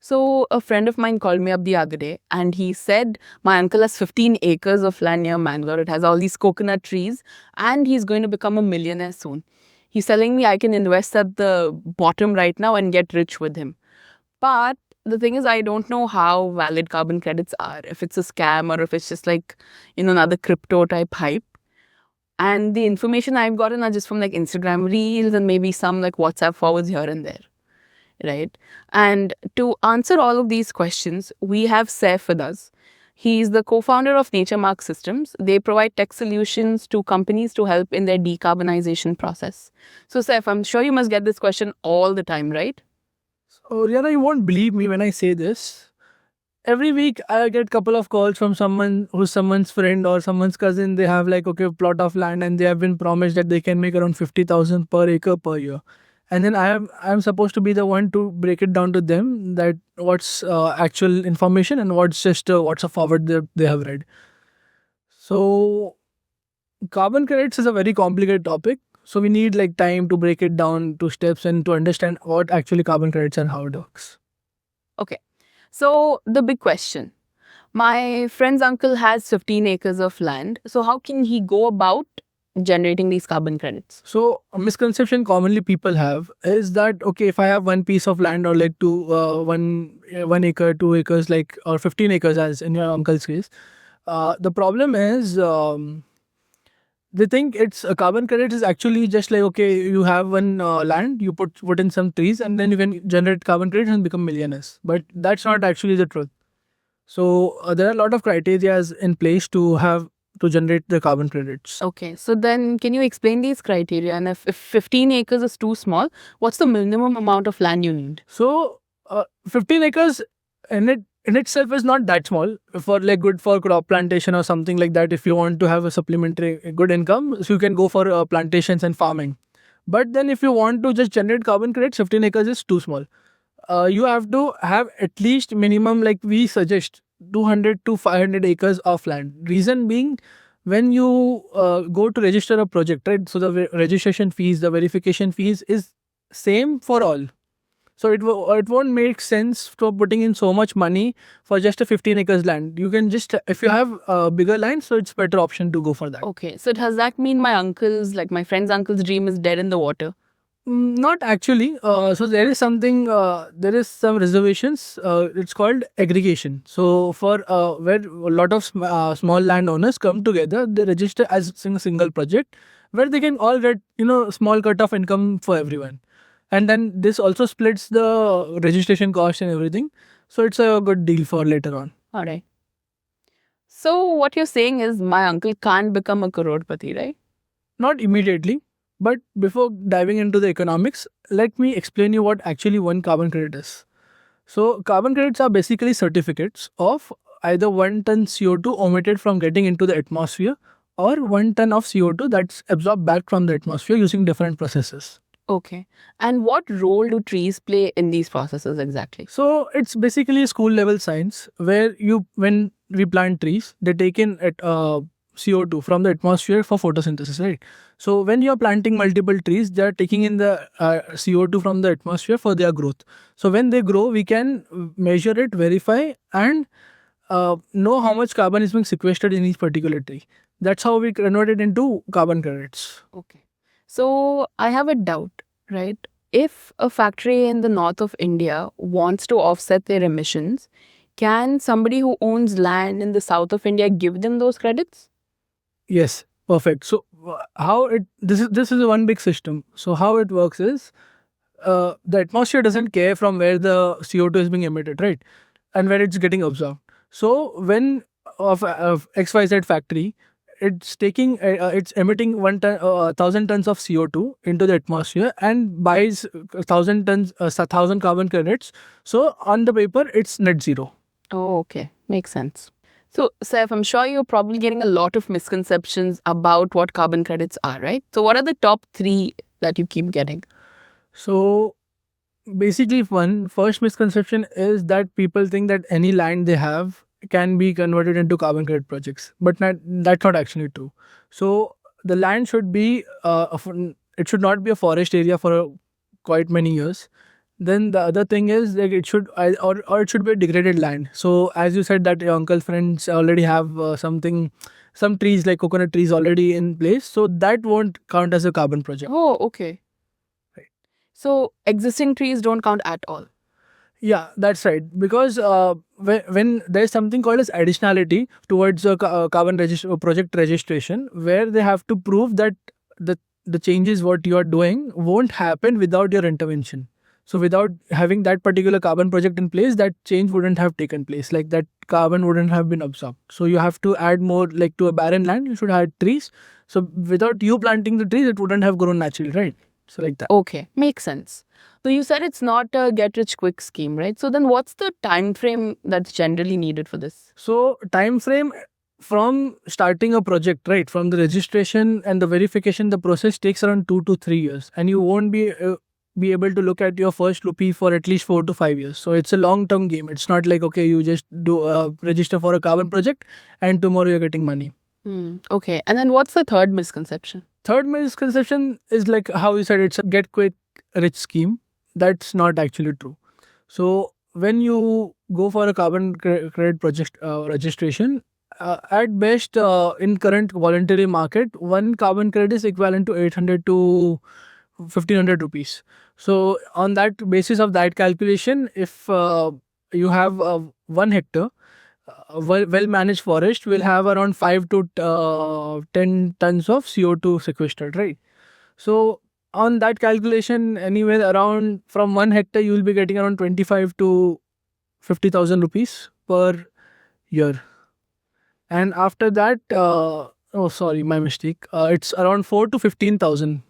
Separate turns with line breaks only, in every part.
So a friend of mine called me up the other day and he said my uncle has 15 acres of land near Mangalore. It has all these coconut trees and he's going to become a millionaire soon. He's telling me I can invest at the bottom right now and get rich with him. But the thing is, I don't know how valid carbon credits are, if it's a scam or if it's just like, another crypto type hype. And the information I've gotten are just from like Instagram reels and maybe some like WhatsApp forwards here and there, right? And to answer all of these questions, we have Saif with us. He's the co-founder of NatureMark Systems. They provide tech solutions to companies to help in their decarbonization process. So, Saif, I'm sure you must get this question all the time, right?
So, Rihanna, you won't believe me when I say this. Every week, I get couple of calls from someone who's someone's friend or someone's cousin. They have like a plot of land and they have been promised that they can make around 50,000 per acre per year. And then I'm supposed to be the one to break it down to them that what's actual information and what's just what's a forward they have read. So carbon credits is a very complicated topic. So we need like time to break it down to steps and to understand what actually carbon credits and how it works.
Okay. So, the big question, my friend's uncle has 15 acres of land. So, how can he go about generating these carbon credits?
So a misconception commonly people have is that okay, if I have one piece of land or like one acre, 2 acres, like or 15 acres as in your uncle's case, the problem is they think it's a carbon credit is actually just like okay, you have one land, you put in some trees, and then you can generate carbon credits and become millionaires. But that's not actually the truth. So there are a lot of criteria in place to generate the carbon credits.
Okay, so then can you explain these criteria? And if 15 acres is too small, what's the minimum amount of land you need?
So 15 acres in itself is not that small for like good for crop plantation or something like that. If you want to have a supplementary good income, so you can go for plantations and farming. But then if you want to just generate carbon credits, 15 acres is too small. You have to have at least minimum like we suggest 200 to 500 acres of land. Reason being, when you go to register a project, right? So the registration fees, the verification fees is same for all. So it won't make sense for putting in so much money for just a 15 acres land. You can just if you have a bigger land, so it's better option to go for that.
Okay, so does that mean my friend's uncle's dream is dead in the water?
Not actually. So there is something. There is some reservations. It's called aggregation. So for where a lot of small landowners come together, they register as a single project, where they can all get small cut of income for everyone, and then this also splits the registration cost and everything. So it's a good deal for later on.
All right. So what you're saying is my uncle can't become a crorepati, right?
Not immediately, but before diving into the economics, let me explain you what actually one carbon credit is. So, carbon credits are basically certificates of either 1 ton CO2 omitted from getting into the atmosphere or 1 ton of CO2 that's absorbed back from the atmosphere using different processes.
Okay. And what role do trees play in these processes exactly?
So, it's basically school level science where when we plant trees, they take in CO2 from the atmosphere for photosynthesis, right? So when you're planting multiple trees, they are taking in the CO2 from the atmosphere for their growth. So when they grow, we can measure it, verify, and know how much carbon is being sequestered in each particular tree. That's how we convert it into carbon credits.
Okay. So I have a doubt, right? If a factory in the north of India wants to offset their emissions, can somebody who owns land in the south of India give them those credits?
Yes, perfect. So how it this is one big system. So how it works is the atmosphere doesn't care from where the CO2 is being emitted, right, and where it's getting absorbed. So when of XYZ factory, it's emitting 1,000 tons of CO2 into the atmosphere and buys 1,000 carbon credits. So on the paper, it's net zero.
Oh, okay. Makes sense. So, Saif, I'm sure you're probably getting a lot of misconceptions about what carbon credits are, right? So, what are the top three that you keep getting?
So basically, one first misconception is that people think that any land they have can be converted into carbon credit projects, but that's not actually true. So the land should be it should not be a forest area for quite many years. Then the other thing is like it should or it should be degraded land. So as you said that your uncle friends already have some trees like coconut trees already in place, so that won't count as a carbon project.
Oh, okay.
Right.
So existing trees don't count at all.
Yeah, that's right. Because when there's something called as additionality towards carbon project registration, where they have to prove that the changes what you are doing won't happen without your intervention. So without having that particular carbon project in place, that change wouldn't have taken place. Like that carbon wouldn't have been absorbed. So you have to add more, like to a barren land, you should add trees. So without you planting the trees, it wouldn't have grown naturally, right? So like that.
Okay, makes sense. So you said it's not a get rich quick scheme, right? So then what's the time frame that's generally needed for this?
So time frame from starting a project, right? From the registration and the verification, the process takes around 2 to 3 years, and you won't be able to look at your first rupee for at least 4 to 5 years. So it's a long term game. It's not like okay, you just do register for a carbon project and tomorrow you're getting money.
Okay, and then what's the third misconception?
Third misconception is like how you said it's a get quick rich scheme. That's not actually true. So when you go for a carbon credit project registration, at best in current voluntary market, one carbon credit is equivalent to 800 to 1500 rupees. So on that basis of that calculation, if you have 1 hectare, well managed forest will have around 5 to 10 tons of CO2 sequestered, right? So on that calculation, anywhere around from 1 hectare, you will be getting around 25 to 50,000 rupees per year. And after that, oh sorry, my mistake. It's around 4 to 15,000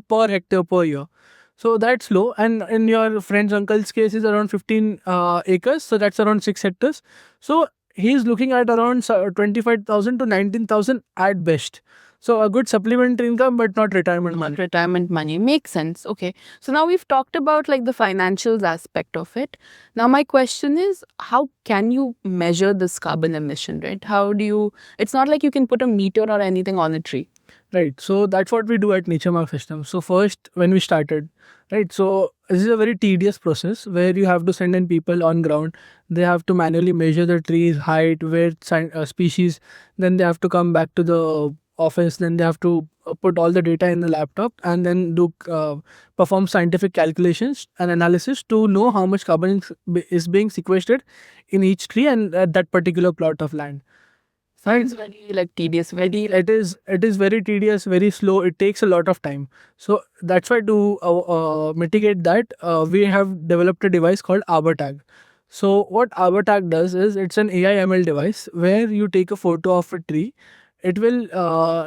per hectare per year. So that's low. And in your friend's uncle's case is around 15 acres. So that's around 6 hectares. So he's looking at around 25,000 to 19,000 at best. So a good supplementary income, but not retirement money.
Retirement money makes sense. Okay, so now we've talked about like the financials aspect of it. Now my question is, how can you measure this carbon emission, right? How do you, it's not like you can put a meter or anything on a tree.
Right. So that's what we do at Nature Mark Systems. So first, when we started, right, so this is a very tedious process where you have to send in people on ground. They have to manually measure the trees, height, weight, species. Then they have to come back to the office. Then they have to put all the data in the laptop and then do perform scientific calculations and analysis to know how much carbon is being sequestered in each tree and at that particular plot of land.
It's very like tedious, very
It is very tedious, very slow. It takes a lot of time. So that's why to mitigate that, we have developed a device called ArborTag. So what ArborTag does is it's an AI/ML device where you take a photo of a tree. It will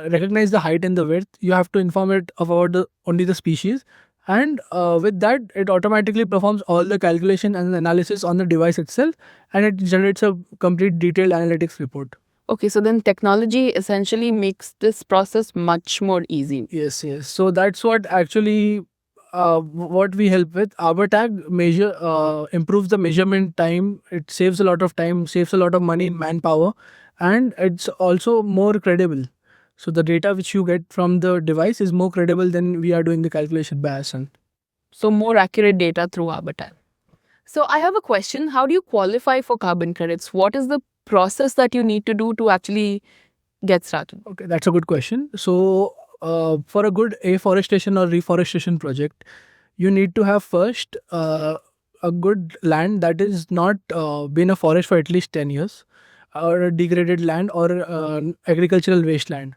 recognize the height and the width. You have to inform it about only the species, and with that, it automatically performs all the calculation and analysis on the device itself, and it generates a complete detailed analytics report.
Okay, so then technology essentially makes this process much more easy.
Yes, yes. So that's what actually what we help with. ArborTag improves the measurement time. It saves a lot of time, saves a lot of money in manpower, and it's also more credible. So the data which you get from the device is more credible than we are doing the calculation by ourselves.
So more accurate data through Arbiter. So I have a question. How do you qualify for carbon credits? What is the process that you need to do to actually get started?
Okay, that's a good question. So for a good afforestation or reforestation project, you need to have first a good land that is not been a forest for at least 10 years, or a degraded land or agricultural wasteland.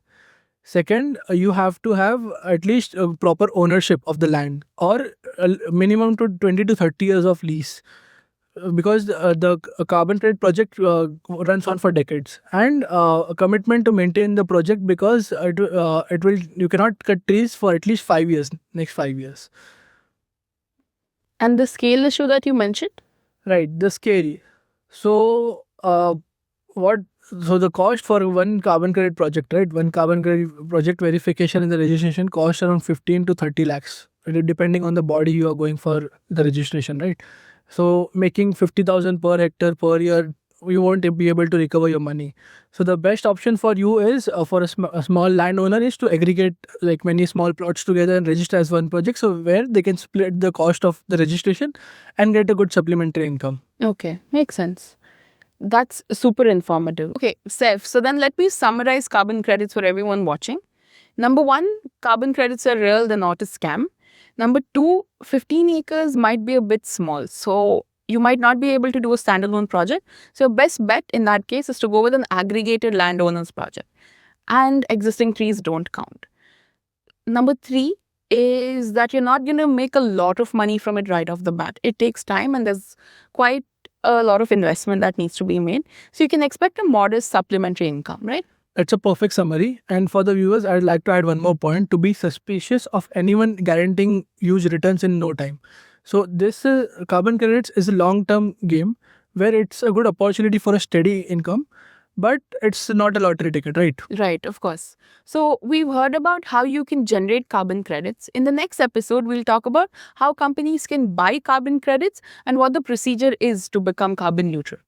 Second, you have to have at least proper ownership of the land, or a minimum to 20 to 30 years of lease. Because the carbon credit project runs on for decades, and a commitment to maintain the project, because it will you cannot cut trees for at least 5 years, next 5 years.
And the scale issue that you mentioned?
Right, the scary. So the cost for one carbon credit project, right? One carbon credit project verification and the registration cost around 15 to 30 lakhs, depending on the body you are going for the registration, right? So making 50,000 per hectare per year you won't be able to recover your money. So the best option for you is for a small landowner is to aggregate like many small plots together and register as one project. So where they can split the cost of the registration and get a good supplementary income.
Okay, makes sense. That's super informative. Okay, Saif, so then let me summarize carbon credits for everyone watching. Number one, carbon credits are real, they're not a scam. Number two, 15 acres might be a bit small. So you might not be able to do a standalone project. So your best bet in that case is to go with an aggregated landowners project. And existing trees don't count. Number three is that you're not going to make a lot of money from it right off the bat. It takes time and there's quite a lot of investment that needs to be made. So you can expect a modest supplementary income, right?
That's a perfect summary. And for the viewers, I'd like to add one more point: to be suspicious of anyone guaranteeing huge returns in no time. So this carbon credits is a long-term game where it's a good opportunity for a steady income, but it's not a lottery ticket, right?
Right, of course. So we've heard about how you can generate carbon credits. In the next episode, we'll talk about how companies can buy carbon credits and what the procedure is to become carbon neutral.